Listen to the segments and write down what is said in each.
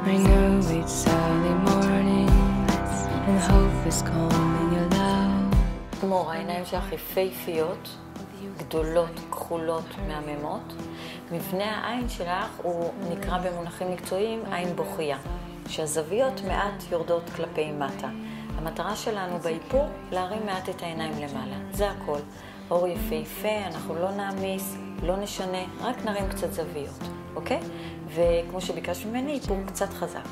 I know it's early morning and hope is calling you loud. כמו העיניים שלך יפהפיות, גדולות, כחולות, מהממות. מבנה העין שלך הוא נקרא במונחים מקצועיים עין בוכייה, שהזוויות מעט יורדות כלפי מטה. המטרה שלנו באיפור להרים מעט את העיניים למעלה, זה הכל. אור יפהפה, אנחנו לא נעמיס, לא נשנה, רק נרים קצת זוויות, אוקיי? וכמו שביקש ממני, איפור קצת חזק.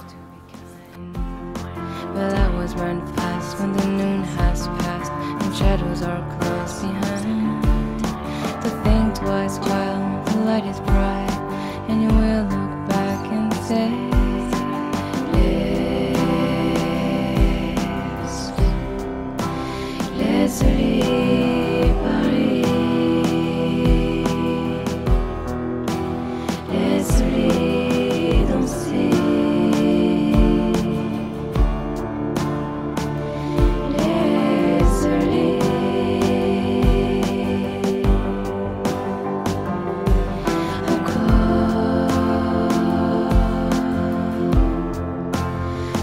Well, I was run fast when the noon has passed and shadows are close behind. To think twice while the light is bright, and you will look back and say, laissez Paris, laissez danser.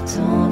Sans